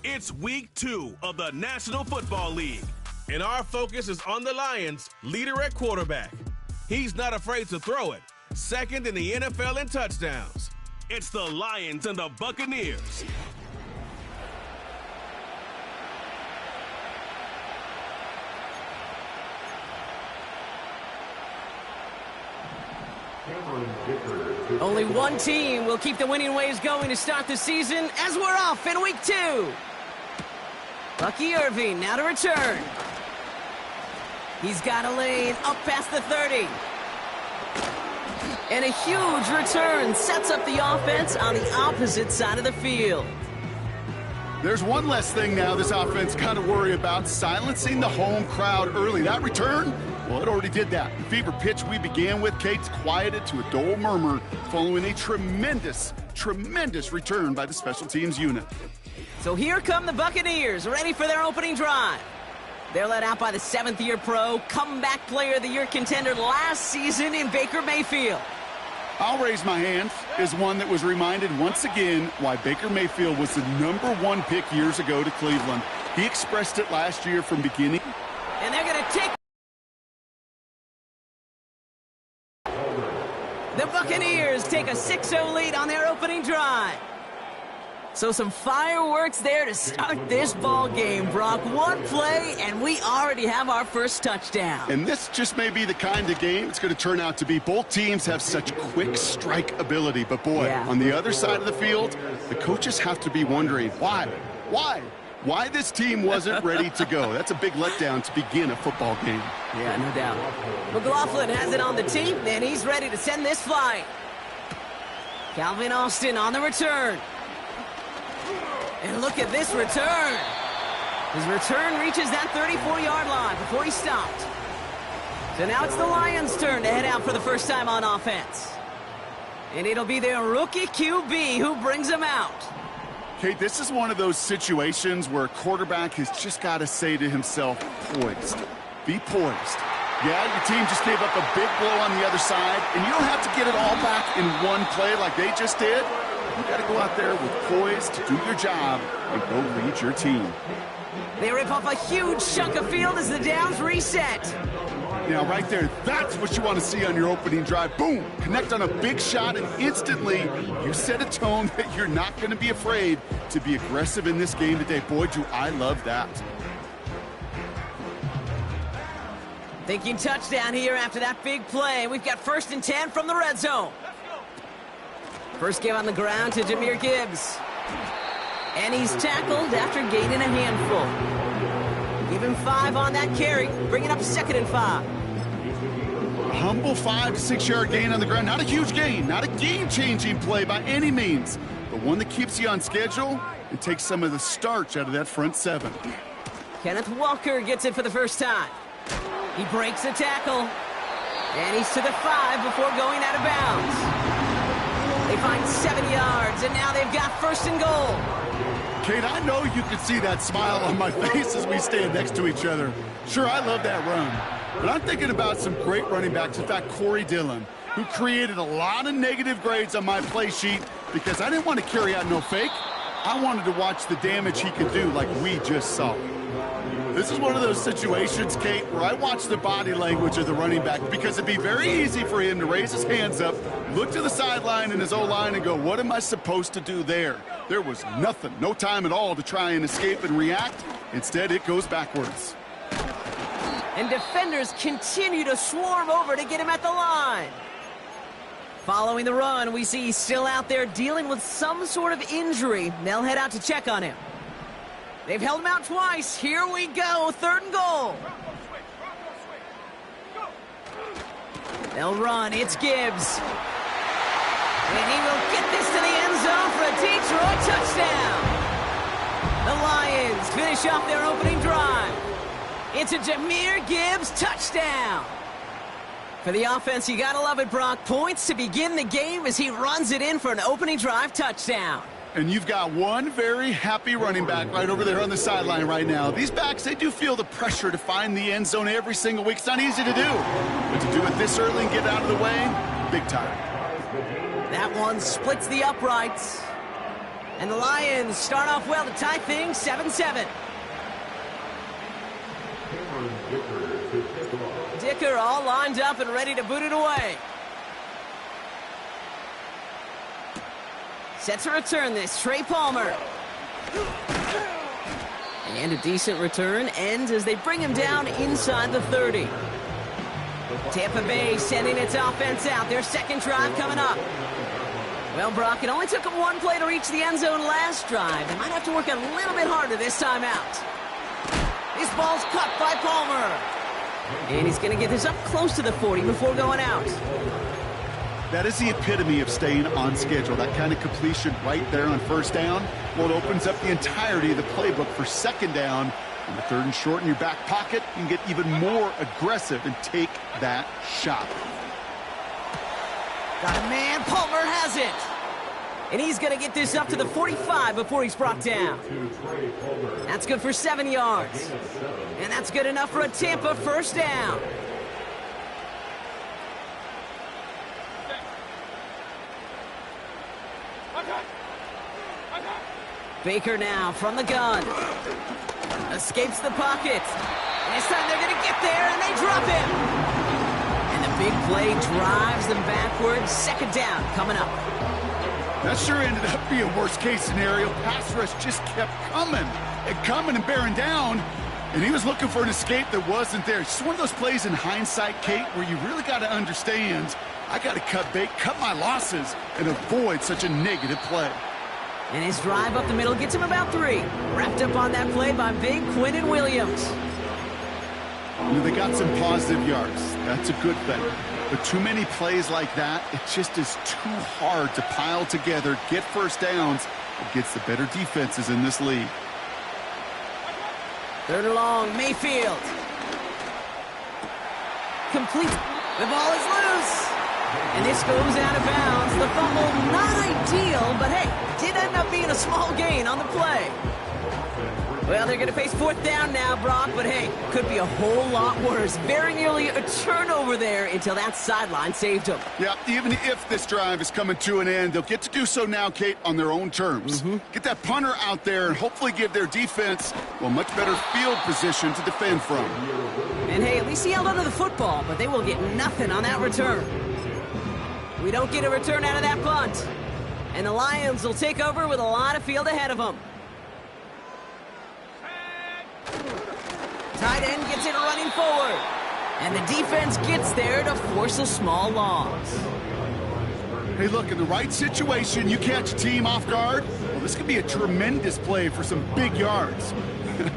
It's week 2 of the National Football League, and our focus is on the Lions' leader at quarterback. He's not afraid to throw it, second in the NFL in touchdowns. It's the Lions and the Buccaneers. Only one team will keep the winning ways going to start the season as we're off in week 2. Bucky Irving now to return. He's got a lane up past the 30. And a huge return sets up the offense on the opposite side of the field. There's one less thing now this offense got to worry about, silencing the home crowd early. That return, well, it already did that. The fever pitch we began with, Kate's quieted to a dull murmur following a tremendous return by the special teams unit. So here come the Buccaneers, ready for their opening drive. They're led out by the 7th-year pro, comeback player of the year contender last season in Baker Mayfield. I'll raise my hand as one that was reminded once again why Baker Mayfield was the #1 pick years ago to Cleveland. He expressed it last year from beginning. And they're going to take... The Buccaneers take a 6-0 lead on their opening drive. So some fireworks there to start this ball game, Brock. One play, and we already have our first touchdown. And this just may be the kind of game it's going to turn out to be. Both teams have such quick strike ability. But, boy, on the other side of the field, the coaches have to be wondering, why this team wasn't ready to go. That's a big letdown to begin a football game. Yeah, no doubt. McLaughlin has it on the tee, and he's ready to send this flying. Calvin Austin on the return. And look at this return. His return reaches that 34-yard line before he stopped. So now it's the Lions' turn to head out for the first time on offense. And it'll be their rookie QB who brings them out. Kate, this is one of those situations where a quarterback has just got to say to himself, poised. Be poised. Yeah, your team just gave up a big blow on the other side, and you don't have to get it all back in one play like they just did. You got to go out there with poise to do your job and go lead your team. They rip off a huge chunk of field as the downs reset. Now, right there, that's what you want to see on your opening drive. Boom! Connect on a big shot, and instantly you set a tone that you're not going to be afraid to be aggressive in this game today. Boy, do I love that. Thinking touchdown here after that big play. We've got 1st and 10 from the red zone. First give on the ground to Jahmyr Gibbs. And he's tackled after gaining a handful. Give him 5 on that carry, bring it up 2nd and 5. Humble 5 to 6 yard gain on the ground. Not a huge gain, not a game-changing play by any means, but one that keeps you on schedule and takes some of the starch out of that front 7. Kenneth Walker gets it for the first time. He breaks a tackle, and he's to the 5 before going out of bounds. They find 7 yards, and now they've got 1st and goal. Kate, I know you can see that smile on my face as we stand next to each other. Sure, I love that run, but I'm thinking about some great running backs. In fact, Corey Dillon, who created a lot of negative grades on my play sheet because I didn't want to carry out no fake. I wanted to watch the damage he could do like we just saw. This is one of those situations, Kate, where I watch the body language of the running back because it'd be very easy for him to raise his hands up, look to the sideline in his O-line and go, what am I supposed to do there? There was nothing, no time at all to try and escape and react. Instead, it goes backwards. And defenders continue to swarm over to get him at the line. Following the run, we see he's still out there dealing with some sort of injury. They'll head out to check on him. They've held him out twice. Here we go, 3rd and goal. They'll run. It's Gibbs. And he will get this to the end zone for a Detroit touchdown. The Lions finish off their opening drive. It's a Jahmyr Gibbs touchdown. For the offense, you gotta love it, Brock. Points to begin the game as he runs it in for an opening drive touchdown. And you've got one very happy running back right over there on the sideline right now. These backs, they do feel the pressure to find the end zone every single week. It's not easy to do. But to do it this early and get out of the way, big time. That one splits the uprights. And the Lions start off well to tie things 7-7. Dicker all lined up and ready to boot it away. Set to return this, Trey Palmer. And a decent return ends as they bring him down inside the 30. Tampa Bay sending its offense out. Their second drive coming up. Well, Brock, it only took them one play to reach the end zone last drive. They might have to work a little bit harder this time out. This ball's cut by Palmer. And he's going to get this up close to the 40 before going out. That is the epitome of staying on schedule. That kind of completion right there on first down. Well, it opens up the entirety of the playbook for second down. On the third and short in your back pocket, you can get even more aggressive and take that shot. Got a man. Palmer has it. And he's going to get this up to the 45 before he's brought down. That's good for 7 yards. And that's good enough for a Tampa first down. Baker now from the gun. Escapes the pocket. And this time they're going to get there, and they drop him. And the big play drives them backwards. Second down coming up. That sure ended up being a worst-case scenario. Pass rush just kept coming and bearing down. And he was looking for an escape that wasn't there. It's just one of those plays in hindsight, Kate, where you really got to understand, I got to cut bait, cut my losses, and avoid such a negative play. And his drive up the middle gets him about 3. Wrapped up on that play by big Quinnen Williams. You know, they got some positive yards. That's a good thing. But too many plays like that, it just is too hard to pile together, get first downs against the better defenses in this league. Third and long, Mayfield. Complete. The ball is loose. And this goes out of bounds. The fumble, not ideal, but hey, did end up being a small gain on the play. Well, they're going to face fourth down now, Brock, but hey, could be a whole lot worse. Very nearly a turnover there until that sideline saved them. Yeah, even if this drive is coming to an end, they'll get to do so now, Kate, on their own terms. Get that punter out there and hopefully give their defense, well, much better field position to defend from. And hey, at least he held onto the football, but they will get nothing on that return. We don't get a return out of that punt. And the Lions will take over with a lot of field ahead of them. Tight end gets it running forward. And the defense gets there to force a small loss. Hey, look, in the right situation, you catch a team off guard. Well, this could be a tremendous play for some big yards.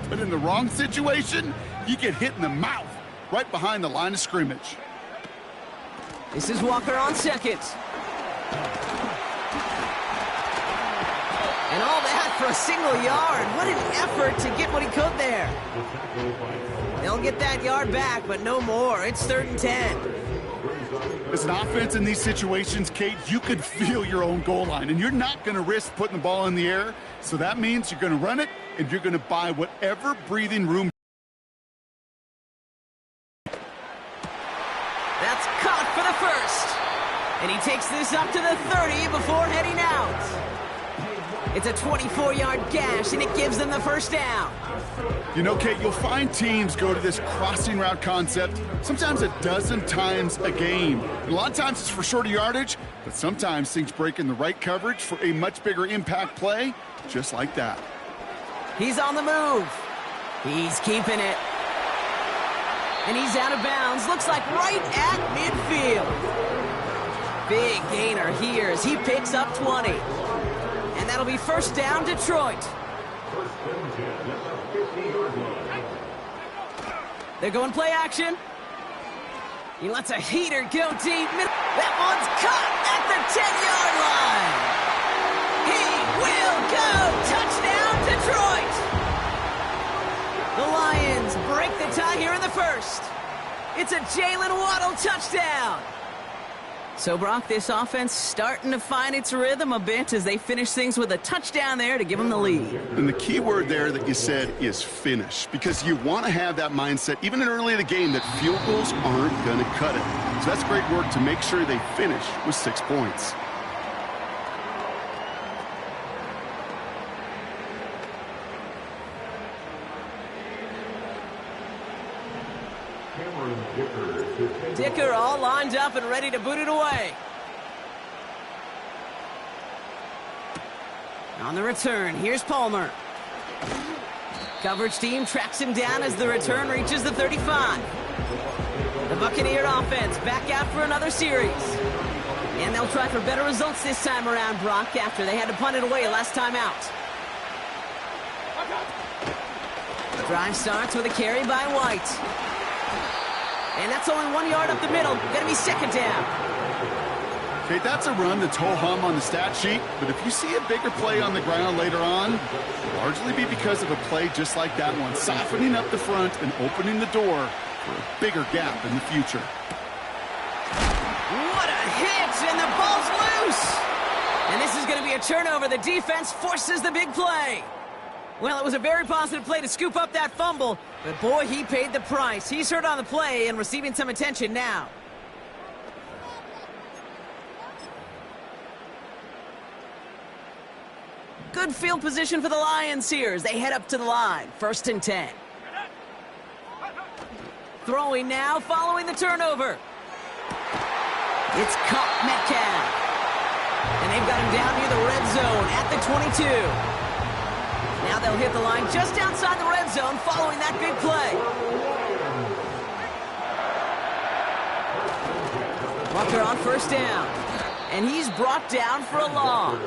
But in the wrong situation, you get hit in the mouth right behind the line of scrimmage. This is Walker on second. And all that for a single yard. What an effort to get what he could there. They'll get that yard back, but no more. It's 3rd and 10. As an offense in these situations, Kate, you could feel your own goal line, and you're not going to risk putting the ball in the air. So that means you're going to run it, and you're going to buy whatever breathing room. That's caught for the first. And he takes this up to the 30 before heading out. It's a 24-yard gash, and it gives them the first down. You know, Kate, you'll find teams go to this crossing route concept sometimes a dozen times a game. And a lot of times it's for shorter yardage, but sometimes things break in the right coverage for a much bigger impact play, just like that. He's on the move. He's keeping it. And he's out of bounds. Looks like right at midfield. Big gainer here as he picks up 20. And that'll be first down, Detroit. They're going play action. He lets a heater go deep. That one's caught at the 10-yard line. He will go. Touchdown, Detroit. The Lions break the tie here in the first. It's a Jalen Waddle touchdown. So, Brock, this offense starting to find its rhythm a bit as they finish things with a touchdown there to give them the lead. And the key word there that you said is finish, because you want to have that mindset, even in early in the game, that field goals aren't going to cut it. So that's great work to make sure they finish with 6 points. Dicker all lined up and ready to boot it away. On the return, here's Palmer. Coverage team tracks him down as the return reaches the 35. The Buccaneer offense back out for another series. And they'll try for better results this time around, Brock, after they had to punt it away last time out. The drive starts with a carry by White. And that's only 1 yard up the middle. Gonna be second down. Okay, that's a run that's ho-hum on the stat sheet, but if you see a bigger play on the ground later on, it'll largely be because of a play just like that one, softening up the front and opening the door for a bigger gap in the future. What a hit, and the ball's loose! And this is going to be a turnover. The defense forces the big play. Well, it was a very positive play to scoop up that fumble, but boy, he paid the price. He's hurt on the play and receiving some attention now. Good field position for the Lions here as they head up to the line. 1st and 10. Throwing now, following the turnover. It's caught Metcalf. And they've got him down near the red zone at the 22. Now they'll hit the line just outside the red zone following that big play. Walker on 1st down. And he's brought down for a loss.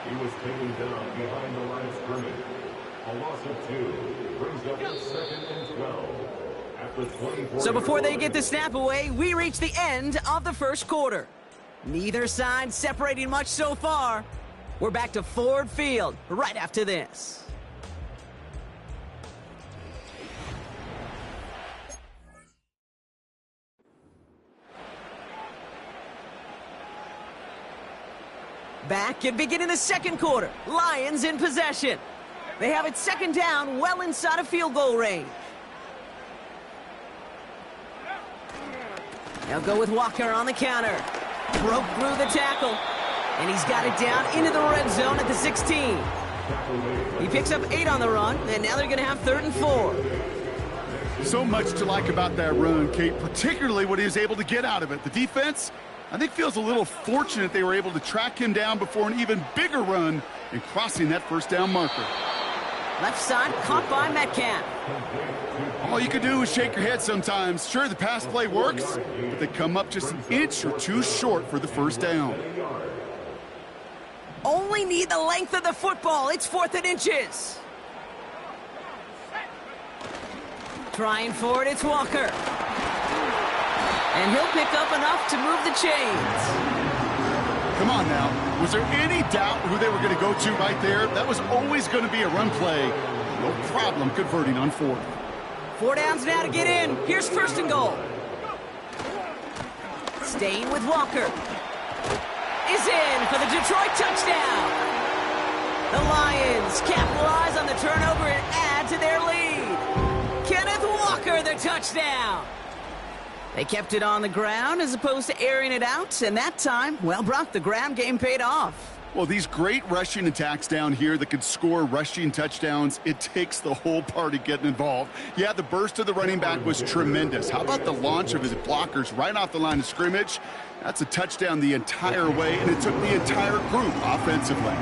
He was taken down behind the line of scrimmage. A loss of 2 brings up 2nd and 12. So before they get the snap away, we reach the end of the first quarter. Neither side separating much so far. We're back to Ford Field right after this. Back and beginning the second quarter. Lions in possession. They have it 2nd down, well inside of field goal range. They'll go with Walker on the counter. Broke through the tackle. And he's got it down into the red zone at the 16. He picks up 8 on the run, and now they're going to have 3rd and 4. So much to like about that run, Kate, particularly what he was able to get out of it. The defense, I think, feels a little fortunate they were able to track him down before an even bigger run and crossing that 1st down marker. Left side caught by Metcalf. All you can do is shake your head sometimes. Sure, the pass play works, but they come up just an inch or 2 short for the 1st down. Only need the length of the football. It's 4th and inches. Trying for it, it's Walker. And he'll pick up enough to move the chains. Come on now. Was there any doubt who they were going to go to right there? That was always going to be a run play. No problem converting on 4th. 4 downs now to get in. Here's 1st and goal. Staying with Walker. Is in for the Detroit touchdown. The Lions capitalize on the turnover and add to their lead. Kenneth Walker, the touchdown. They kept it on the ground as opposed to airing it out, and that time, well, Brock, the ground game paid off. Well, these great rushing attacks down here that could score rushing touchdowns, it takes the whole party getting involved. Yeah, the burst of the running back was tremendous. How about the launch of his blockers right off the line of scrimmage? That's a touchdown the entire way, and it took the entire group offensively.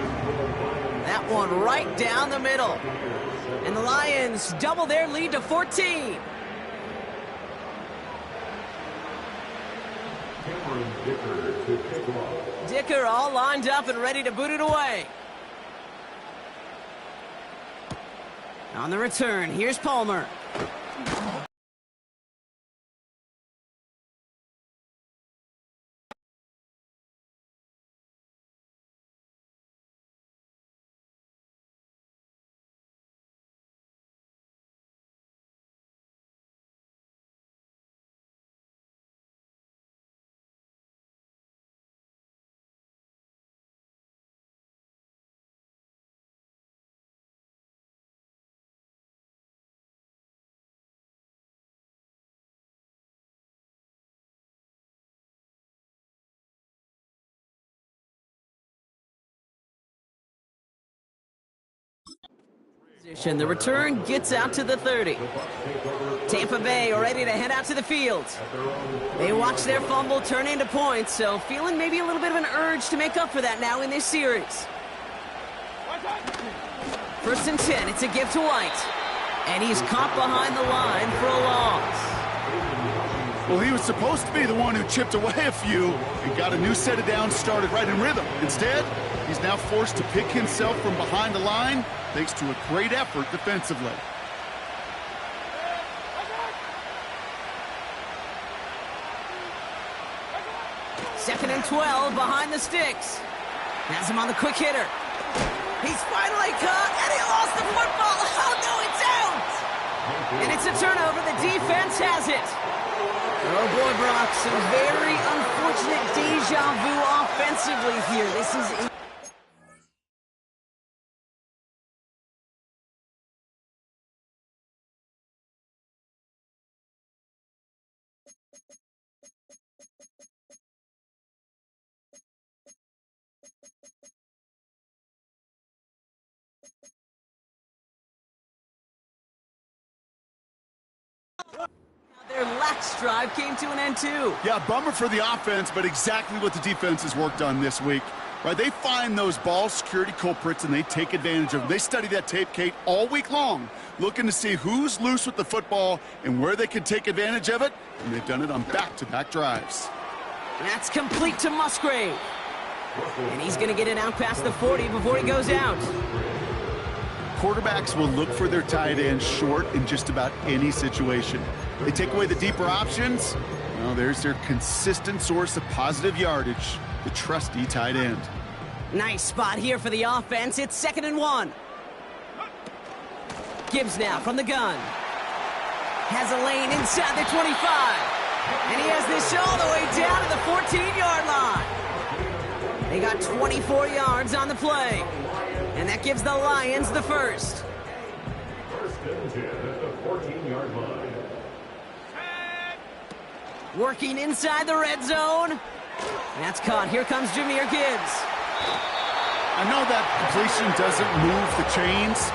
That one right down the middle. And the Lions double their lead to 14. Dicker all lined up and ready to boot it away. On the return, here's Palmer. The return gets out to the 30. Tampa Bay ready to head out to the field. They watch their fumble turn into points, so feeling maybe a little bit of an urge to make up for that now in this series. 1st and 10, it's a give to White. And he's caught behind the line for a loss. Well, he was supposed to be the one who chipped away a few and got a new set of downs started right in rhythm. Instead, he's now forced to pick himself from behind the line thanks to a great effort defensively. Second and 12 behind the sticks. Has him on the quick hitter. He's finally caught, and he lost the football. Oh, no, it's out! And it's a turnover. The defense has it. Oh, boy, Brock, some very unfortunate deja vu offensively here. This is... Their lax drive came to an end, too. Yeah, bummer for the offense, but exactly what the defense has worked on this week. Right, they find those ball security culprits, and they take advantage of them. They study that tape, Kate, all week long, looking to see who's loose with the football and where they can take advantage of it, and they've done it on back-to-back drives. That's complete to Musgrave. And he's going to get it out past the 40 before he goes out. Quarterbacks will look for their tight end short in just about any situation. They take away the deeper options. Well, there's their consistent source of positive yardage, the trusty tight end. Nice spot here for the offense. It's 2nd and 1. Gibbs now from the gun. Has a lane inside the 25. And he has this all the way down to the 14-yard line. They got 24 yards on the play. And that gives the Lions the first. 1st and 10 at the 14-yard line. Working inside the red zone. That's caught. Here comes Jahmyr Gibbs. I know that completion doesn't move the chains.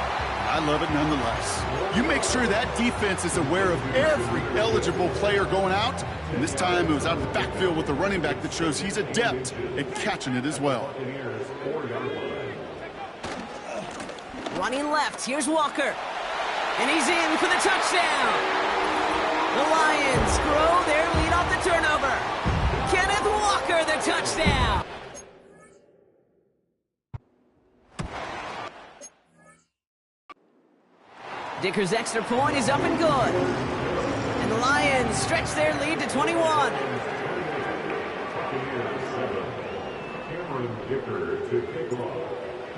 I love it nonetheless. You make sure that defense is aware of every eligible player going out. And this time it was out of the backfield with a running back that shows he's adept at catching it as well. Running left. Here's Walker. And he's in for the touchdown. The Lions grow their lead off the turnover. Kenneth Walker, the touchdown. Dicker's extra point is up and good. And the Lions stretch their lead to 21.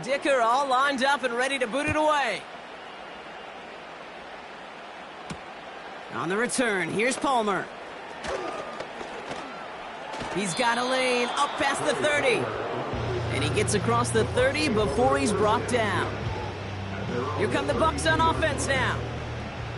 Dicker all lined up and ready to boot it away. On the return, here's Palmer. He's got a lane up past the 30. And he gets across the 30 before he's brought down. Here come the Bucs on offense now.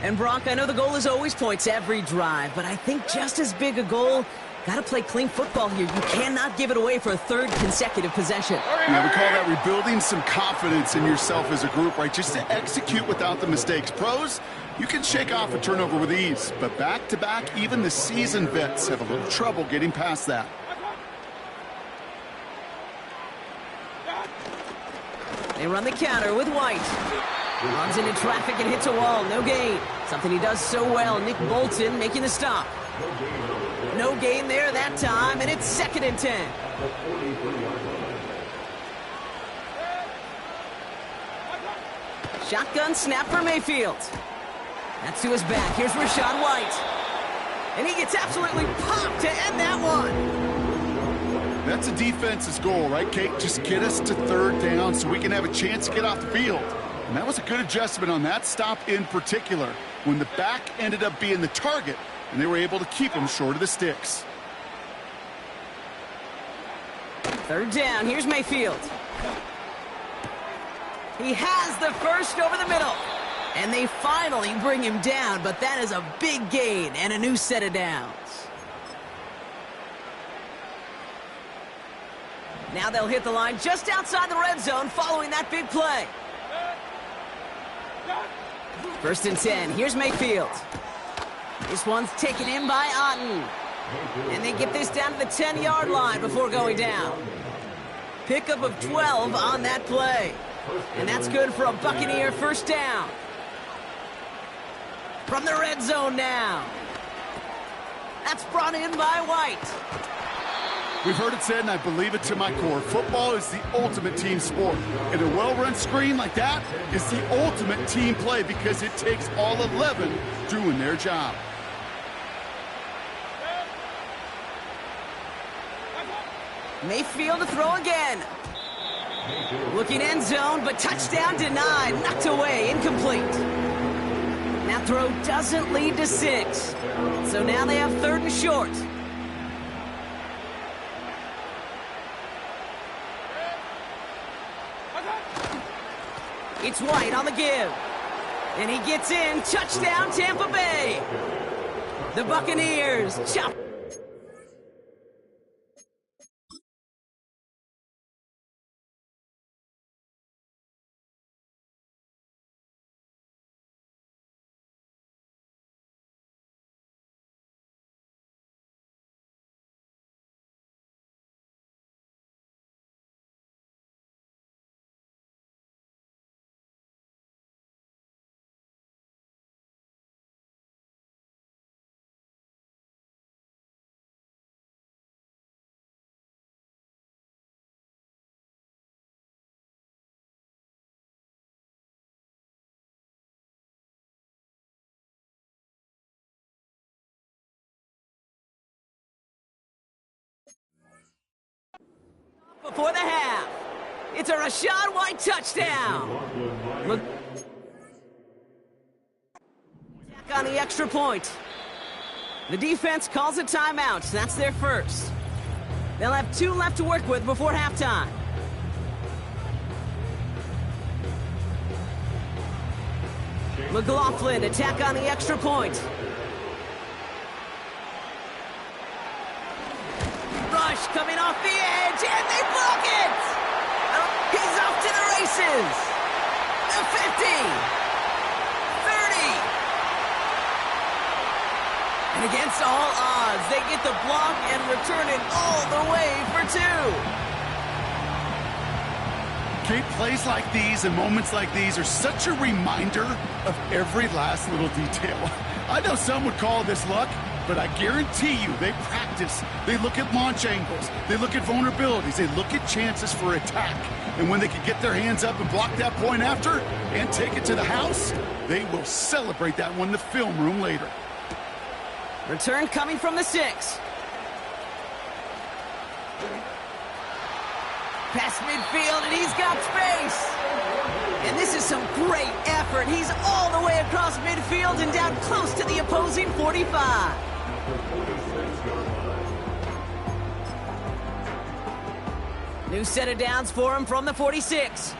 And Brock, I know the goal is always points every drive, but I think just as big a goal, got to play clean football here. You cannot give it away for a 3rd consecutive possession. Yeah, we call that rebuilding some confidence in yourself as a group, right? Just to execute without the mistakes. Pros, you can shake off a turnover with ease, but back-to-back, even the seasoned vets have a little trouble getting past that. They run the counter with White. Runs into traffic and hits a wall. No gain. Something he does so well. Nick Bolton making the stop. No gain there that time, and it's 2nd and 10. Shotgun snap for Mayfield. That's to his back. Here's Rachaad White. And he gets absolutely popped to end that one. That's a defense's goal, right, Kate? Just get us to 3rd down so we can have a chance to get off the field. And that was a good adjustment on that stop in particular, when the back ended up being the target, and they were able to keep him short of the sticks. 3rd down. Here's Mayfield. He has the first over the middle. And they finally bring him down, but that is a big gain and a new set of downs. Now they'll hit the line just outside the red zone following that big play. 1st and 10. Here's Mayfield. This one's taken in by Otten. And they get this down to the 10-yard line before going down. Pickup of 12 on that play. And that's good for a Buccaneer first down. From the red zone now. That's brought in by White. We've heard it said, and I believe it to my core, football is the ultimate team sport. And a well-run screen like that is the ultimate team play because it takes all 11 doing their job. Mayfield to throw again. Looking end zone, but touchdown denied. Knocked away, incomplete. That throw doesn't lead to 6. So now they have 3rd and short. It's White on the give. And he gets in. Touchdown, Tampa Bay. The Buccaneers chop. Before the half. It's a Rachaad White touchdown. Look on the extra point. The defense calls a timeout. That's their first. They'll have 2 left to work with before halftime. McLaughlin attack on the extra point. Rush coming off the edge, and they block it! He's off to the races! The 50! 30! And against all odds, they get the block and return it all the way for 2. Kate, plays like these and moments like these are such a reminder of every last little detail. I know some would call this luck, but I guarantee you they practice. They look at launch angles. They look at vulnerabilities. They look at chances for attack. And when they can get their hands up and block that point after and take it to the house, they will celebrate that one in the film room later. Return coming from the 6. Past midfield, and he's got space. And this is some great effort. He's all the way across midfield and down close to the opposing 45. New set of downs for him from the 46.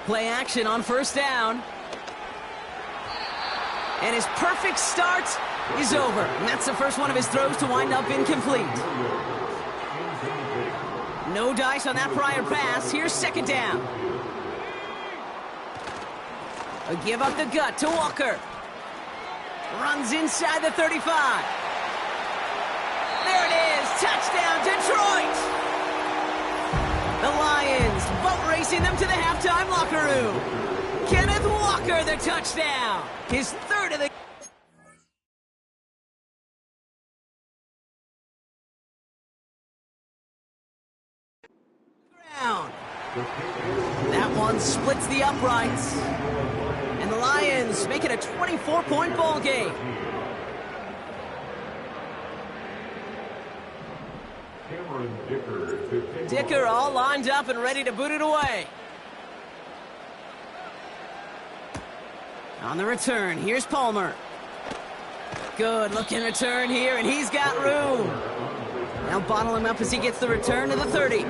Play action on first down. And his perfect start is over. And that's the first one of his throws to wind up incomplete. No dice on that prior pass. Here's second down. A give up the gut to Walker. Runs inside the 35. There it is. Touchdown, Detroit. The Lions boat racing them to the halftime locker room. Kenneth Walker, the touchdown. His 3rd of the... ground. That one splits the uprights. And the Lions make it a 24-point ball game. Dicker all lined up and ready to boot it away. On the return, here's Palmer. Good looking return here, and he's got room. Now bottle him up as he gets the return to the 30.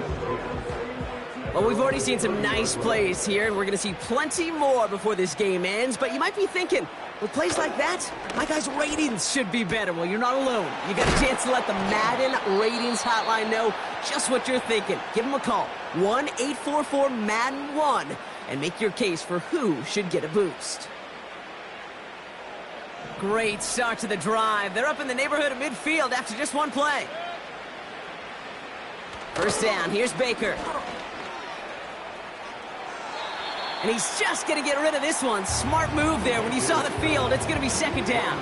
Well, we've already seen some nice plays here, and we're going to see plenty more before this game ends. But you might be thinking, with plays like that, my guys' ratings should be better. Well, you're not alone. You got a chance to let the Madden ratings hotline know just what you're thinking. Give them a call, 1-844-MADDEN-1, and make your case for who should get a boost. Great start to the drive. They're up in the neighborhood of midfield after just one play. First down, here's Baker. And he's just going to get rid of this one. Smart move there. When you saw the field, it's going to be second down.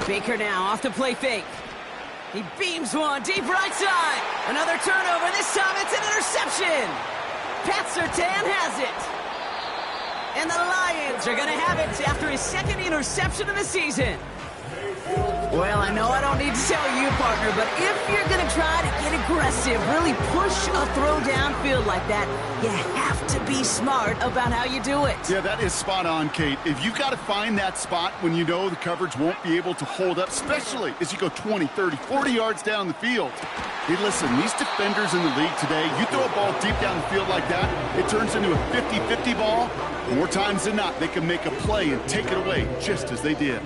Baker now off the play fake. He beams one deep right side. Another turnover. This time it's an interception. Pat Surtain has it. And the Lions are going to have it after his second interception of the season. Well, I know I don't need to tell you, partner, but if you're going to try to get aggressive, really push a throw downfield like that, you have to be smart about how you do it. Yeah, that is spot on, Kate. If you've got to find that spot when you know the coverage won't be able to hold up, especially as you go 20, 30, 40 yards down the field. Hey, listen, these defenders in the league today, you throw a ball deep down the field like that, it turns into a 50-50 ball. More times than not, they can make a play and take it away just as they did.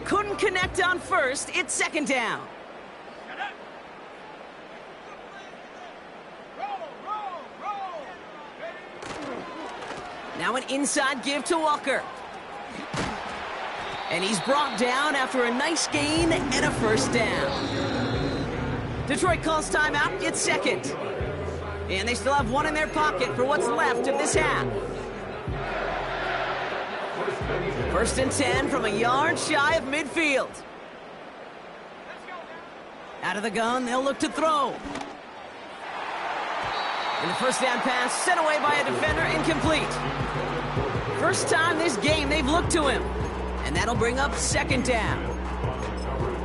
Couldn't connect on first. It's second down. Now an inside give to Walker. And he's brought down after a nice gain and a first down. Detroit calls timeout. It's second. And they still have one in their pocket for what's left of this half. First and 10 from a yard shy of midfield. Out of the gun, they'll look to throw. And the first down pass sent away by a defender, incomplete. First time this game they've looked to him. And that'll bring up second down.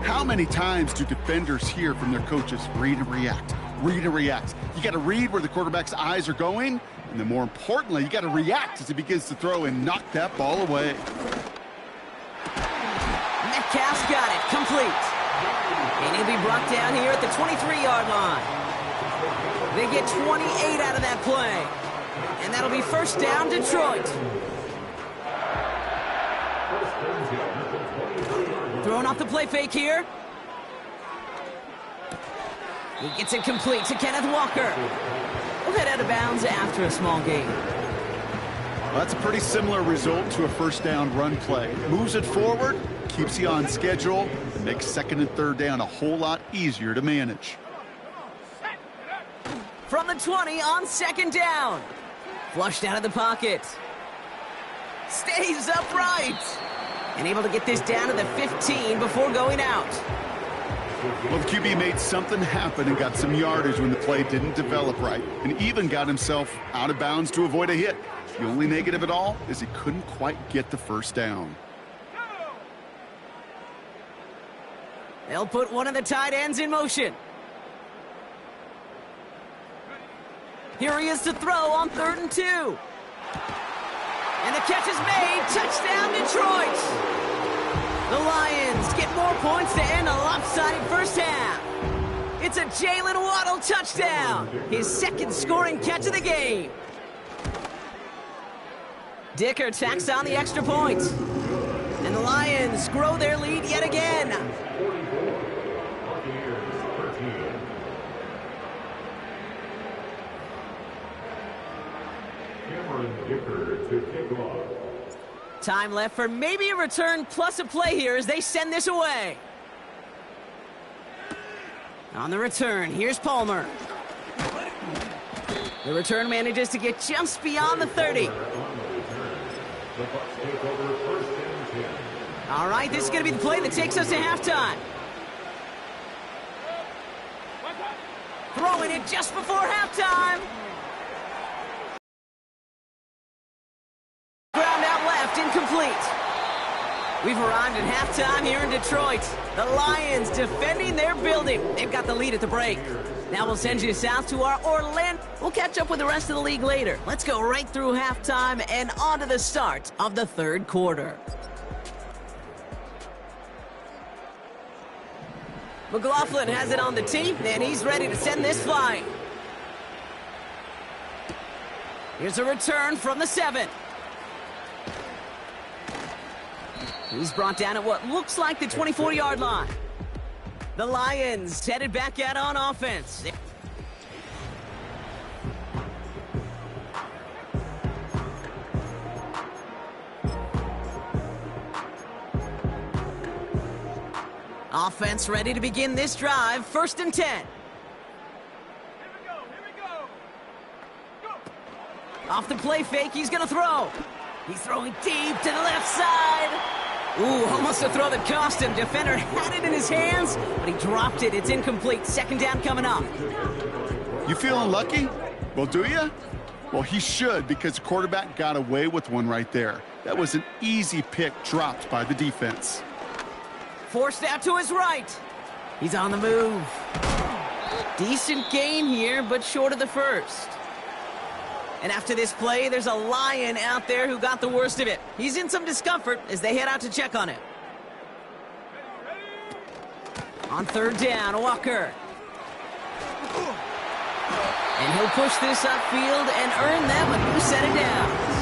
How many times do defenders hear from their coaches, read and react, read and react? You got to read where the quarterback's eyes are going, and then more importantly, you got to react as he begins to throw and knock that ball away. Metcalf's got it, complete. And he'll be brought down here at the 23-yard line. They get 28 out of that play. And that'll be first down, Detroit. Throwing off the play fake here. He gets it complete to Kenneth Walker. We'll head out of bounds after a small gain. Well, that's a pretty similar result to a first down run play. Moves it forward, keeps you on schedule, and makes second and third down a whole lot easier to manage. From the 20 on second down. Flushed out of the pocket. Stays upright. And able to get this down to the 15 before going out. Well, the QB made something happen and got some yardage when the play didn't develop right, and even got himself out of bounds to avoid a hit. The only negative at all is he couldn't quite get the first down. They'll put one of the tight ends in motion. Here he is to throw on 3rd and 2. And the catch is made. Touchdown, Detroit. The Lions get more points to end a lopsided first half. It's a Jalen Waddle touchdown. His second scoring catch of the game. Dicker tacks on the extra point. And the Lions grow their lead yet again. Time left for maybe a return plus a play here as they send this away. On the return, here's Palmer. The return manages to get just beyond the 30. All right, this is going to be the play that takes us to halftime. Throwing it just before halftime. Ground out left, incomplete. We've arrived at halftime here in Detroit. The Lions defending their building. They've got the lead at the break. Now we'll send you south to our Orlando. We'll catch up with the rest of the league later. Let's go right through halftime and on to the start of the third quarter. McLaughlin has it on the tee, and he's ready to send this flying. Here's a return from the 7. He's brought down at what looks like the 24-yard line. The Lions headed back out on offense. Offense ready to begin this drive. 1st and 10. Here we go. Go. Off the play fake, he's going to throw. He's throwing deep to the left side. Ooh, almost a throw that cost him. Defender had it in his hands, but he dropped it. It's incomplete. 2nd down coming up. You feeling lucky? Well, do you? Well, he should, because the quarterback got away with one right there. That was an easy pick dropped by the defense. Forced out to his right. He's on the move. Decent gain here, but short of the first. And after this play, there's a Lion out there who got the worst of it. He's in some discomfort as they head out to check on him. On 3rd down, Walker. And he'll push this upfield and earn them a new set of downs.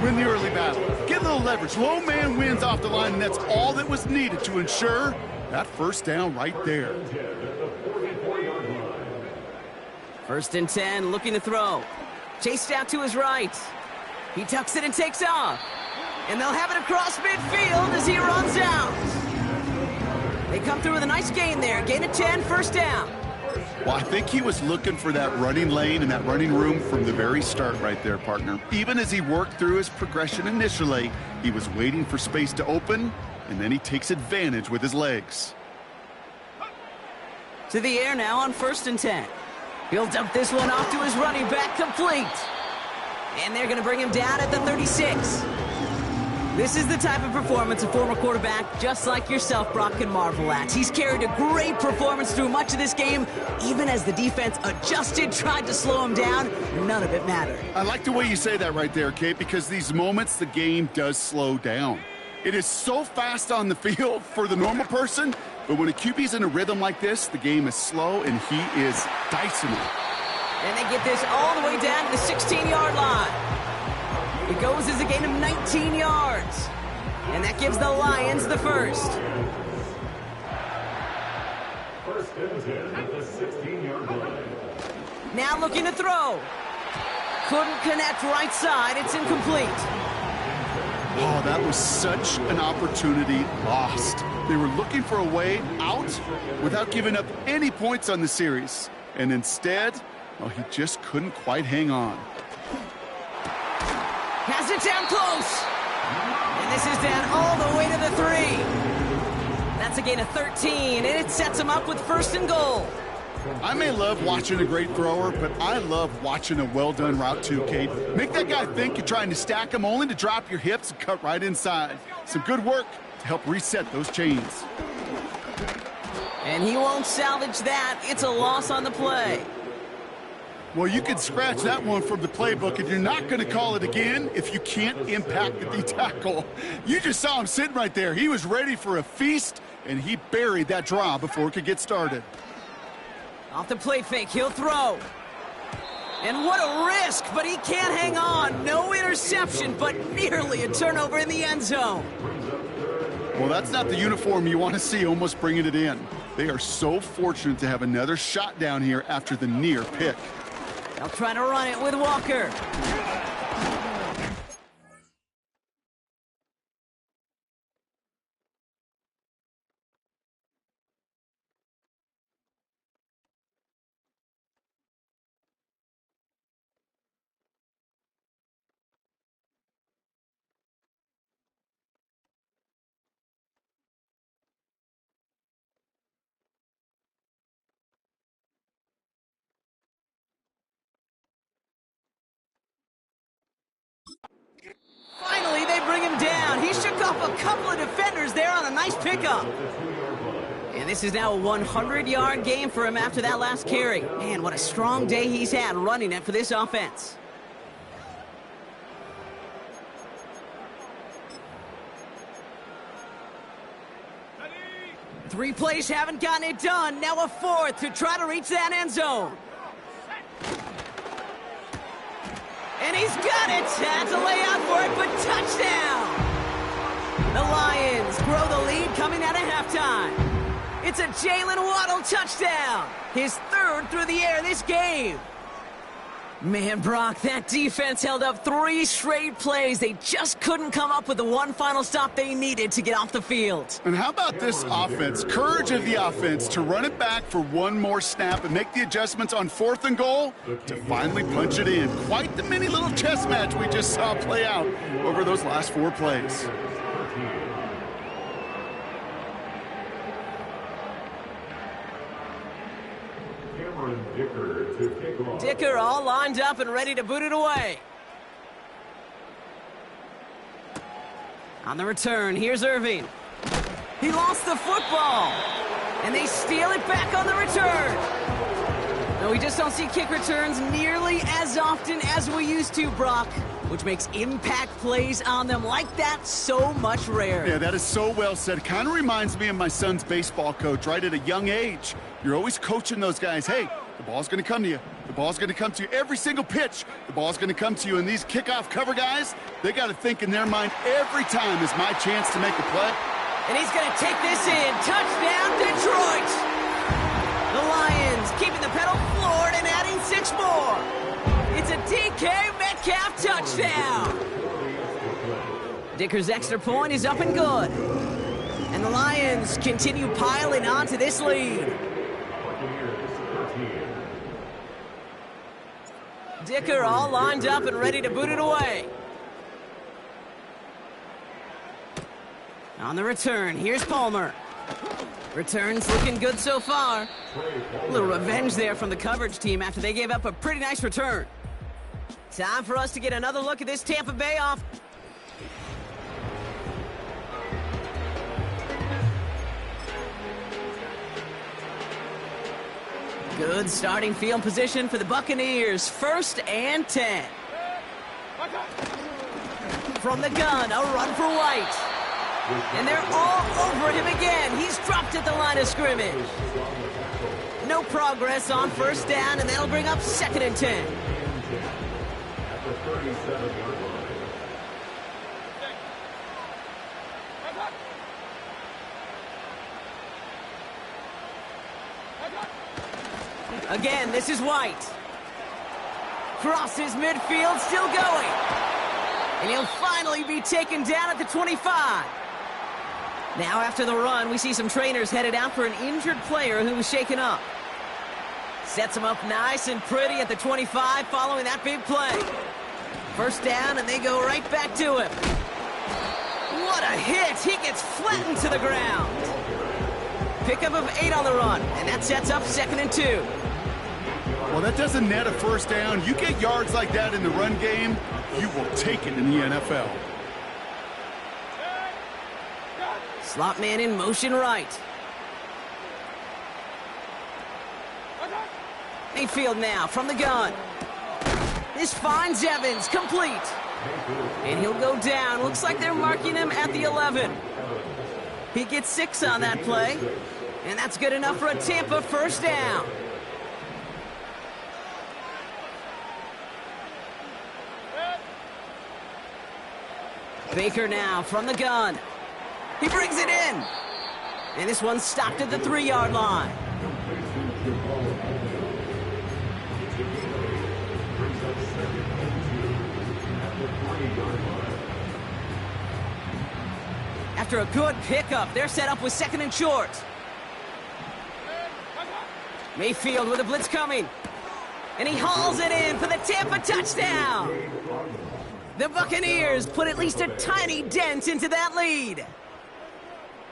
Win the early battle. Get a little leverage. Low man wins off the line, and that's all that was needed to ensure that 1st down right there. 1st and 10, looking to throw. Chased out to his right. He tucks it and takes off. And they'll have it across midfield as he runs out. They come through with a nice gain there. Gain of 10, 1st down. Well, I think he was looking for that running lane and that running room from the very start right there, partner. Even as he worked through his progression initially, he was waiting for space to open, and then he takes advantage with his legs. To the air now on 1st and 10. He'll dump this one off to his running back, complete. And they're going to bring him down at the 36. This is the type of performance a former quarterback, just like yourself, Brock, can marvel at. He's carried a great performance through much of this game. Even as the defense adjusted, tried to slow him down, none of it mattered. I like the way you say that right there, Kate, because these moments the game does slow down. It is so fast on the field for the normal person, but when a QB's in a rhythm like this, the game is slow and he is dicing it. And they get this all the way down to the 16-yard line. It goes as a gain of 19 yards. And that gives the Lions the 1st. 1st and 10 at the 16-yard line. Now looking to throw. Couldn't connect right side. It's incomplete. Oh, that was such an opportunity lost. They were looking for a way out without giving up any points on the series. And instead, well, he just couldn't quite hang on. Has it down close. And this is down all the way to the 3. That's a gain of 13, and it sets him up with 1st and goal. I may love watching a great thrower, but I love watching a well-done route too, Kate. Make that guy think you're trying to stack him only to drop your hips and cut right inside. Some good work to help reset those chains. And he won't salvage that. It's a loss on the play. Well, you can scratch that one from the playbook, and you're not going to call it again if you can't impact the D-tackle. You just saw him sitting right there. He was ready for a feast, and he buried that draw before it could get started. Off the play fake, he'll throw. And what a risk, but he can't hang on. No interception, but nearly a turnover in the end zone. Well, that's not the uniform you want to see almost bringing it in. They are so fortunate to have another shot down here after the near pick. They'll try to run it with Walker. Finally, they bring him down. He shook off a couple of defenders there on a nice pickup. And this is now a 100-yard game for him after that last carry. Man, what a strong day he's had running it for this offense. Three plays haven't gotten it done. Now a 4th to try to reach that end zone. And he's got it. Had to lay out for it, but touchdown. The Lions grow the lead coming out of halftime. It's a Jalen Waddle touchdown. His third through the air this game. Man, Brock, that defense held up 3 straight plays. They just couldn't come up with the one final stop they needed to get off the field. And how about this offense? Courage of the offense to run it back for one more snap and make the adjustments on 4th and goal to finally punch it in. Quite the mini little chess match we just saw play out over those last 4 plays. Dicker all lined up and ready to boot it away. On the return, here's Irving. He lost the football, and they steal it back on the return. No, we just don't see kick returns nearly as often as we used to, Brock, which makes impact plays on them like that so much rarer. Yeah, that is so well said. Kind of reminds me of my son's baseball coach right at a young age. You're always coaching those guys, hey, the ball's going to come to you. The ball's going to come to you every single pitch. The ball's going to come to you. And these kickoff cover guys, they got to think in their mind every time is my chance to make a play. And he's going to take this in. Touchdown, Detroit! The Lions keeping the pedal floored and adding 6 more. It's a DK Metcalf touchdown. Dicker's extra point is up and good. And the Lions continue piling onto this lead. Dicker all lined up and ready to boot it away. On the return, here's Palmer. Return's looking good so far. A little revenge there from the coverage team after they gave up a pretty nice return. Time for us to get another look at this Tampa Bay off. Good starting field position for the Buccaneers. 1st and 10. From the gun, a run for White. And they're all over him again. He's dropped at the line of scrimmage. No progress on 1st down, and that'll bring up 2nd and 10. At the 37-yard line. Again, this is White. Crosses midfield, still going. And he'll finally be taken down at the 25. Now after the run, we see some trainers headed out for an injured player who was shaken up. Sets him up nice and pretty at the 25 following that big play. 1st down, and they go right back to him. What a hit! He gets flattened to the ground. Pickup of 8 on the run, and that sets up 2nd and 2. Well, that doesn't net a 1st down. You get yards like that in the run game, you will take it in the NFL. Slot man in motion right. Mayfield now from the gun. This finds Evans, complete. And he'll go down. Looks like they're marking him at the 11. He gets 6 on that play. And that's good enough for a Tampa 1st down. Baker now from the gun. He brings it in. And this one's stopped at the 3-yard line. After a good pickup, they're set up with 2nd and short. Mayfield with a blitz coming. And he hauls it in for the Tampa touchdown. The Buccaneers put at least a tiny dent into that lead.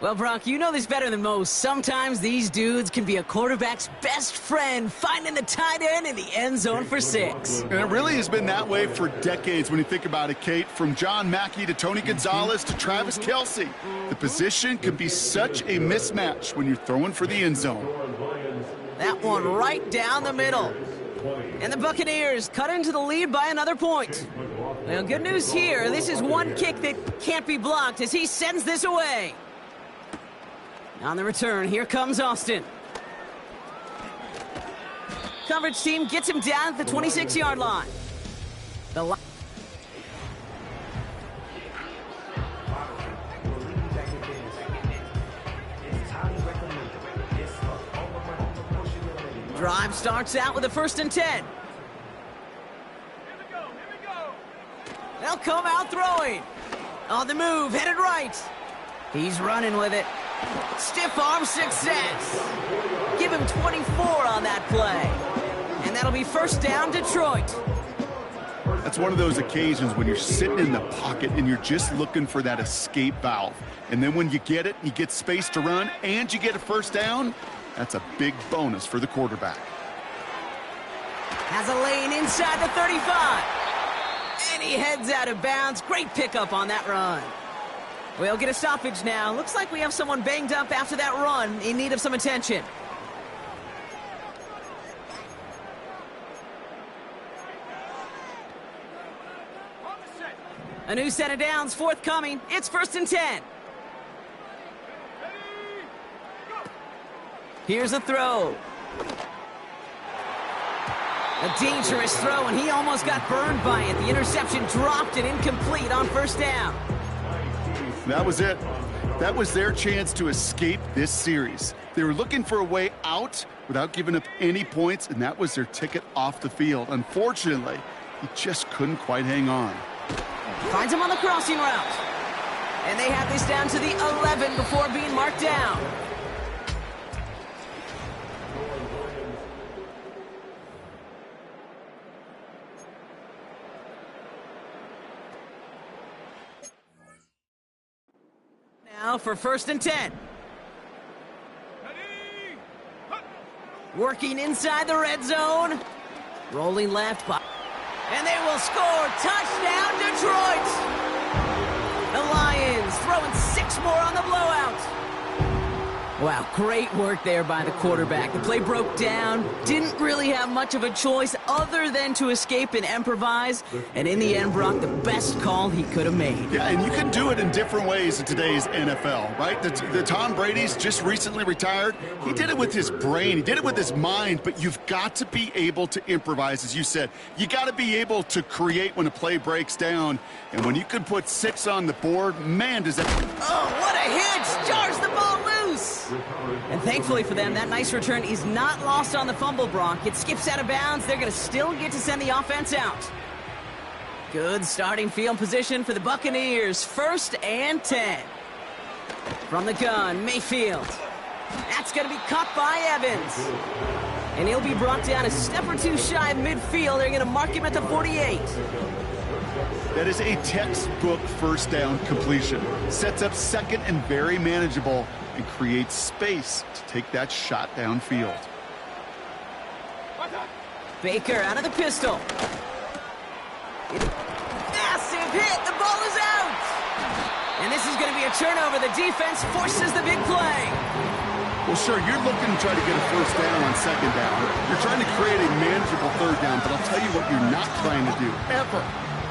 Well, Brock, you know this better than most. Sometimes these dudes can be a quarterback's best friend, finding the tight end in the end zone for 6. And it really has been that way for decades when you think about it, Kate. From John Mackey to Tony Gonzalez to Travis Kelce. The position can be such a mismatch when you're throwing for the end zone. That one right down the middle. And the Buccaneers cut into the lead by another point. Well, good news here. This is one kick that can't be blocked as he sends this away. On the return, here comes Austin. Coverage team gets him down at the 26-yard line. Drive starts out with a 1st and 10. They'll come out throwing. On the move, headed right. He's running with it. Stiff arm success. Give him 24 on that play. And that'll be 1st down, Detroit. That's one of those occasions when you're sitting in the pocket and you're just looking for that escape valve. And then when you get it, you get space to run, and you get a 1st down, that's a big bonus for the quarterback. Has a lane inside the 35. And he heads out of bounds. Great pickup on that run. We'll get a stoppage now. Looks like we have someone banged up after that run, in need of some attention. A new set of downs forthcoming. It's 1st and 10. Here's a throw. A dangerous throw, and he almost got burned by it. The interception dropped it incomplete on 1st down. That was it. That was their chance to escape this series. They were looking for a way out without giving up any points, and that was their ticket off the field. Unfortunately, he just couldn't quite hang on. Finds him on the crossing route. And they have this down to the 11 before being marked down. Now for 1st and 10. Working inside the red zone. Rolling left. And they will score. Touchdown, Detroit. The Lions throwing 6 more on the blowout. Wow, great work there by the quarterback. The play broke down. Didn't really have much of a choice other than to escape and improvise. And in the end, brought the best call he could have made. Yeah, and you can do it in different ways in today's NFL, right? The Tom Brady's just recently retired. He did it with his brain. He did it with his mind. But you've got to be able to improvise, as you said. You got to be able to create when a play breaks down. And when you can put 6 on the board, man, does that... Oh, what a hit! Jars the ball loose! And thankfully for them, that nice return is not lost on the fumble block. It skips out of bounds. They're going to still get to send the offense out. Good starting field position for the Buccaneers. 1st and 10. From the gun, Mayfield. That's going to be caught by Evans. And he'll be brought down a step or 2 shy of midfield. They're going to mark him at the 48. That is a textbook 1st down completion. Sets up 2nd and very manageable, and creates space to take that shot downfield. Baker out of the pistol. Massive hit. The ball is out. And this is going to be a turnover. The defense forces the big play. Well, sure, you're looking to try to get a 1st down on 2nd down. You're trying to create a manageable 3rd down, but I'll tell you what you're not trying to do, ever,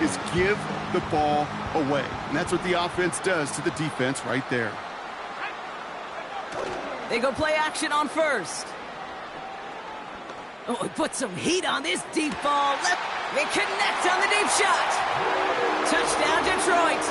is give the ball away. And that's what the offense does to the defense right there. They go play action on 1st. Oh, put some heat on this deep ball. They connect on the deep shot. Touchdown, Detroit.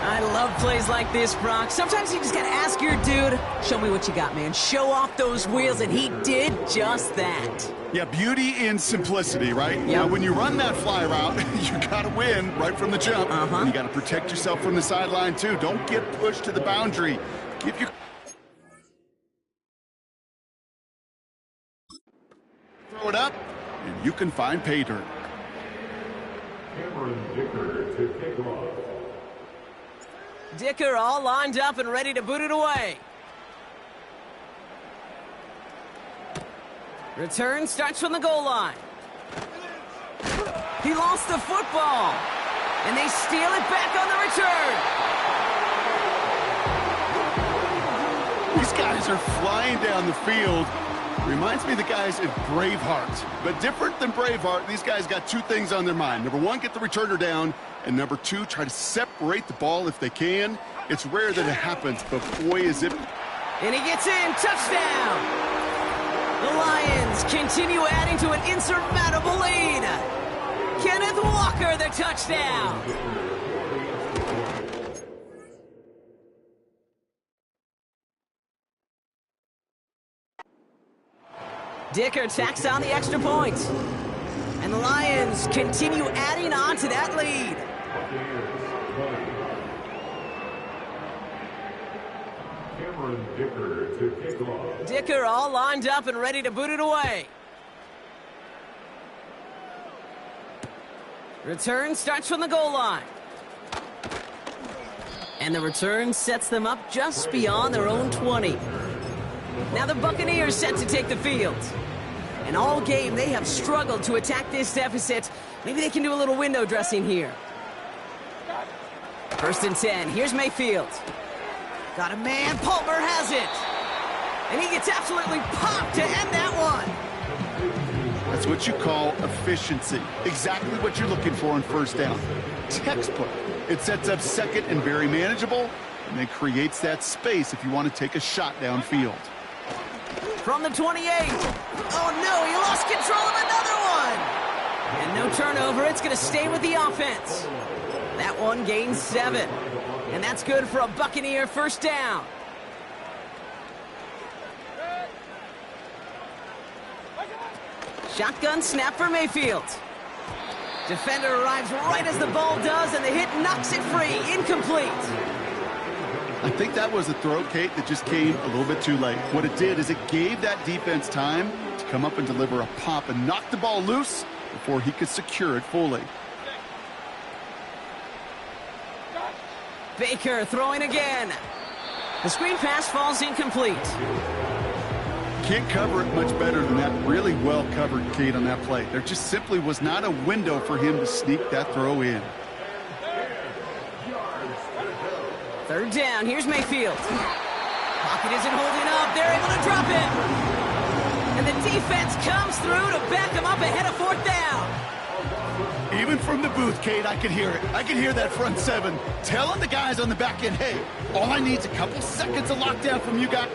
I love plays like this, Brock. Sometimes you just gotta ask your dude, show me what you got, man. Show off those wheels, and he did just that. Yeah, beauty in simplicity, right? Yep. Now, when you run that fly route, you gotta win right from the jump. And you gotta protect yourself from the sideline, too. Don't get pushed to the boundary. Give your... Throw it up, and you can find pay dirt. Cameron Dicker to kick off. Dicker all lined up and ready to boot it away. Return starts from the goal line. He lost the football. And they steal it back on the return. These guys are flying down the field. Reminds me of the guys in Braveheart. But different than Braveheart, these guys got 2 things on their mind. Number 1, get the returner down. And number 2, try to separate the ball if they can. It's rare that it happens, but boy, is it. And he gets in. Touchdown. The Lions continue adding to an insurmountable lead. Kenneth Walker, the touchdown. Dicker tacks on the extra point. And the Lions continue adding on to that lead. Cameron Dicker to kick off. Dicker all lined up and ready to boot it away. Return starts from the goal line. And the return sets them up just beyond their own 20. Now the Buccaneers set to take the field. And all game, they have struggled to attack this deficit. Maybe they can do a little window dressing here. 1st and 10. Here's Mayfield. Got a man. Palmer has it. And he gets absolutely popped to end that one. That's what you call efficiency. Exactly what you're looking for on 1st down. Textbook. It sets up 2nd and very manageable, and then creates that space if you want to take a shot downfield. From the 28. Oh, no, he lost control of another one. And no turnover. It's going to stay with the offense. That one gains 7. And that's good for a Buccaneer 1st down. Shotgun snap for Mayfield. Defender arrives right as the ball does, and the hit knocks it free. Incomplete. I think that was a throw, Kate, that just came a little bit too late. What it did is it gave that defense time to come up and deliver a pop and knock the ball loose before he could secure it fully. Baker throwing again. The screen pass falls incomplete. Can't cover it much better than that. Really well covered, Kate, on that play. There just simply was not a window for him to sneak that throw in. 3rd down. Here's Mayfield. Pocket isn't holding up. They're able to drop him. And the defense comes through to back him up ahead of 4th down. Even from the booth, Kate, I could hear it. I could hear that front 7 telling the guys on the back end, hey, all I need is a couple seconds of lockdown from you guys.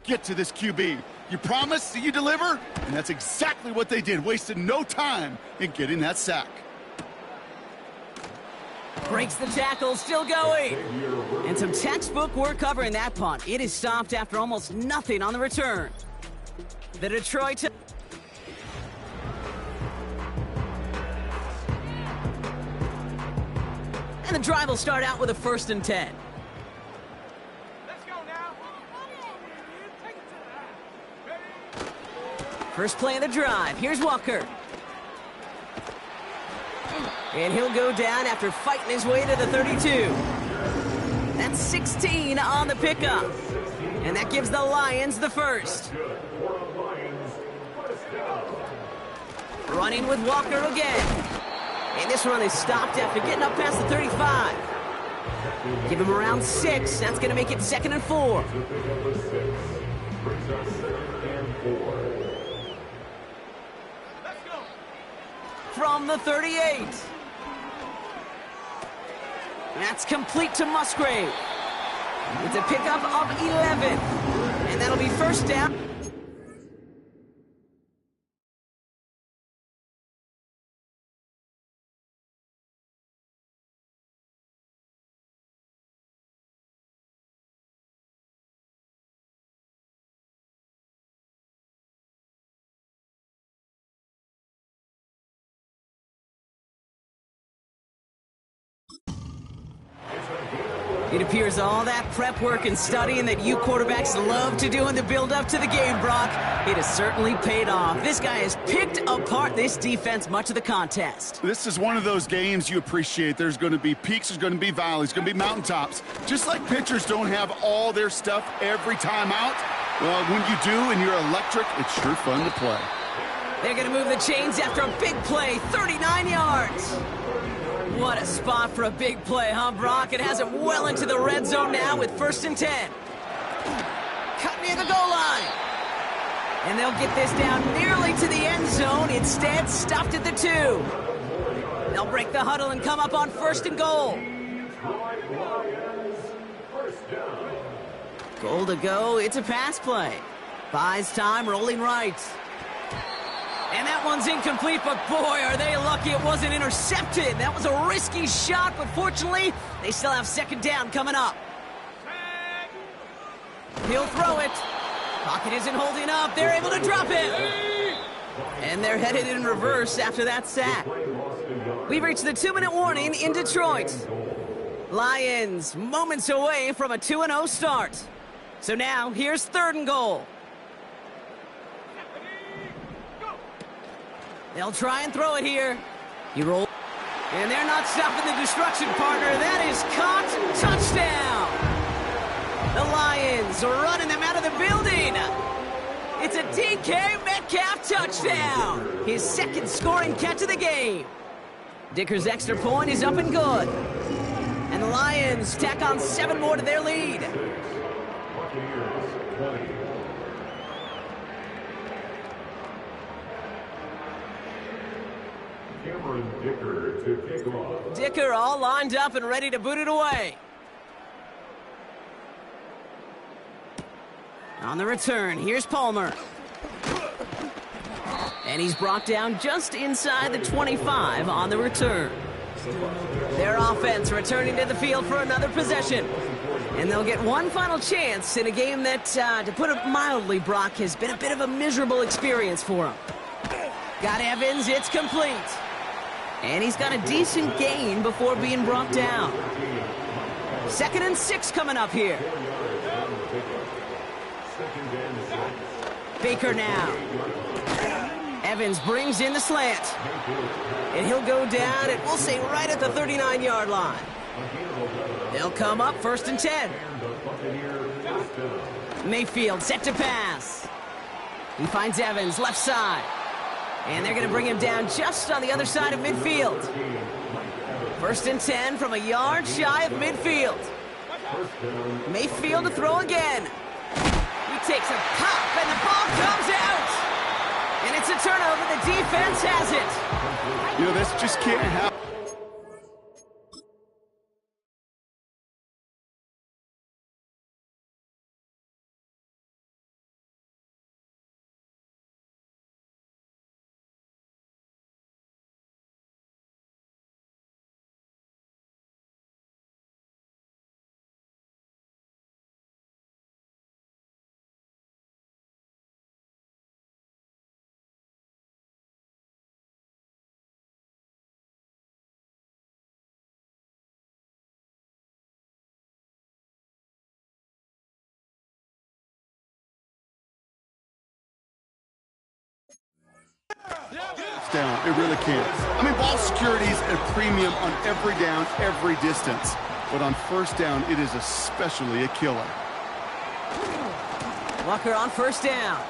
Get to this QB. You promise, you deliver, and that's exactly what they did. Wasted no time in getting that sack. Breaks the tackle, still going. And some textbook work covering that punt. It is stopped after almost nothing on the return. The Detroit... And the drive will start out with a 1st and 10. First play of the drive. Here's Walker. And he'll go down after fighting his way to the 32. That's 16 on the pickup. And that gives the Lions the 1st. Running with Walker again. And this run is stopped after getting up past the 35. Give him around 6. That's going to make it 2nd and 4. From the 38. That's complete to Musgrave. It's a pickup of 11. And that'll be 1st down. It appears all that prep work and studying that you quarterbacks love to do in the build-up to the game, Brock, it has certainly paid off. This guy has picked apart this defense much of the contest. This is one of those games you appreciate. There's going to be peaks, there's going to be valleys, going to be mountaintops. Just like pitchers don't have all their stuff every time out, well, when you do and you're electric, it's sure fun to play. They're going to move the chains after a big play, 39 yards. What a spot for a big play, huh, Brock? It has him well into the red zone now with 1st and 10. Cut near the goal line. And they'll get this down nearly to the end zone. Instead, stopped at the 2. They'll break the huddle and come up on 1st and goal. Goal to go. It's a pass play. Buys time, rolling right. And that one's incomplete, but boy, are they lucky it wasn't intercepted. That was a risky shot, but fortunately, they still have 2nd down coming up. He'll throw it. Pocket isn't holding up. They're able to drop it. And they're headed in reverse after that sack. We've reached the 2-minute warning in Detroit. Lions moments away from a 2-0 start. So now, here's 3rd and goal. They'll try and throw it here. He rolls. And they're not stopping the destruction, partner. That is caught. Touchdown. The Lions are running them out of the building. It's a DK Metcalf touchdown. His 2nd scoring catch of the game. Dicker's extra point is up and good. And the Lions tack on 7 more to their lead. Dicker to kick off. Dicker all lined up and ready to boot it away. On the return, here's Palmer. And he's brought down just inside the 25 on the return. Their offense returning to the field for another possession. And they'll get one final chance in a game that, to put it mildly, Brock, has been a bit of a miserable experience for them. Got Evans, it's complete. And he's got a decent gain before being brought down. 2nd and 6 coming up here. Baker now. Evans brings in the slant. And he'll go down, and we'll say right at the 39-yard line. They'll come up 1st and 10. Mayfield set to pass. He finds Evans left side. And they're going to bring him down just on the other side of midfield. 1st and 10 from a yard shy of midfield. Mayfield to throw again. He takes a pop, and the ball comes out. And it's a turnover. The defense has it. You know, this just can't happen. Down. It really can. I mean, ball security is a premium on every down, every distance. But on 1st down, it is especially a killer. Walker on 1st down.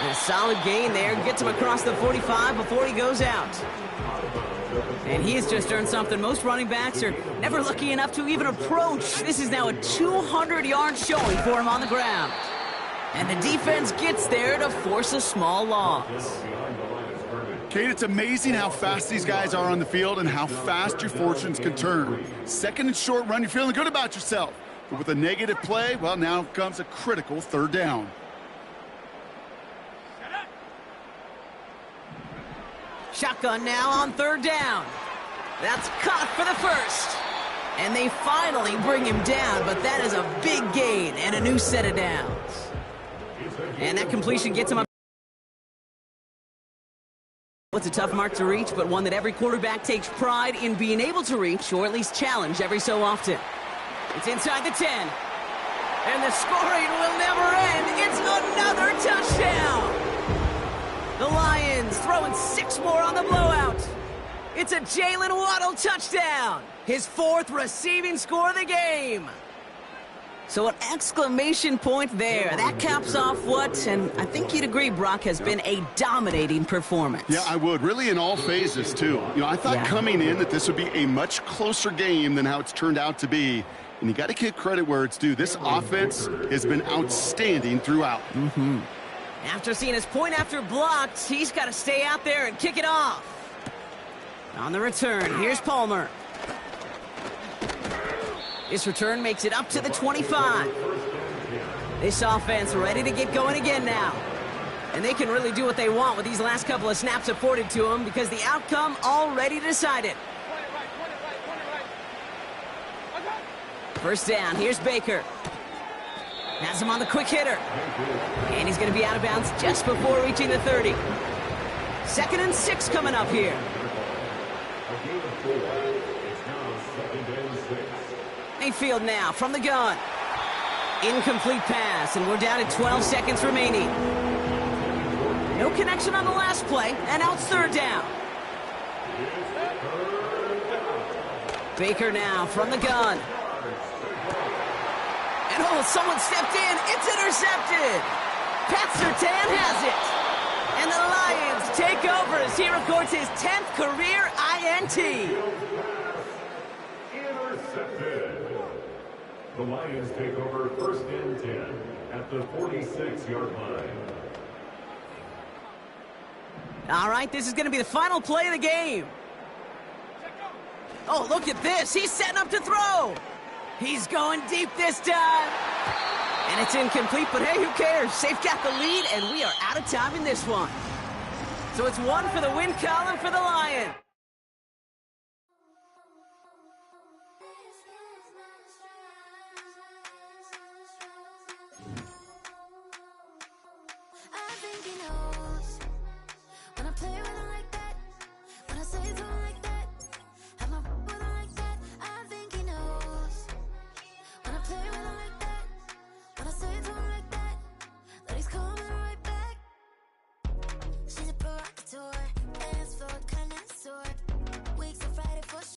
And a solid gain there. Gets him across the 45 before he goes out. And he has just earned something most running backs are never lucky enough to even approach. This is now a 200-yard showing for him on the ground. And the defense gets there to force a small loss. Kate, it's amazing how fast these guys are on the field and how fast your fortunes can turn. 2nd and short run, you're feeling good about yourself. But with a negative play, well, now comes a critical 3rd down. Shotgun now on 3rd down. That's caught for the 1st. And they finally bring him down, but that is a big gain and a new set of downs. And that completion gets him up It's a tough mark to reach, but one that every quarterback takes pride in being able to reach, or at least challenge every so often. It's inside the 10. And the scoring will never end. It's another touchdown. The Lions throwing 6 more on the blowout. It's a Jalen Waddle touchdown. His 4th receiving score of the game. So an exclamation point there. That caps off what, and I think you'd agree, Brock, has been a dominating performance. Yeah, I would. Really in all phases, too. I thought coming in that this would be a much closer game than how it's turned out to be. And you got to give credit where it's due. This offense has been outstanding throughout. After seeing his point after blocked, he's got to stay out there and kick it off. On the return, here's Palmer. This return makes it up to the 25. This offense ready to get going again now. And they can really do what they want with these last couple of snaps afforded to them because the outcome already decided. First down, here's Baker. Has him on the quick hitter. And he's going to be out of bounds just before reaching the 30. 2nd and 6 coming up here. Mayfield now from the gun. Incomplete pass, and we're down to 12 seconds remaining. No connection on the last play, and now it's 3rd down. Baker now from the gun. And oh, someone stepped in. It's intercepted. Pat Surtain has it. And the Lions take over as he records his 10th career INT. Intercepted. The Lions take over 1st and 10 at the 46-yard line. All right, this is going to be the final play of the game. Oh, look at this. He's setting up to throw. He's going deep this time. And it's incomplete, but hey, who cares? They've got the lead, and we are out of time in this one. So it's 1 for the win column for the Lions.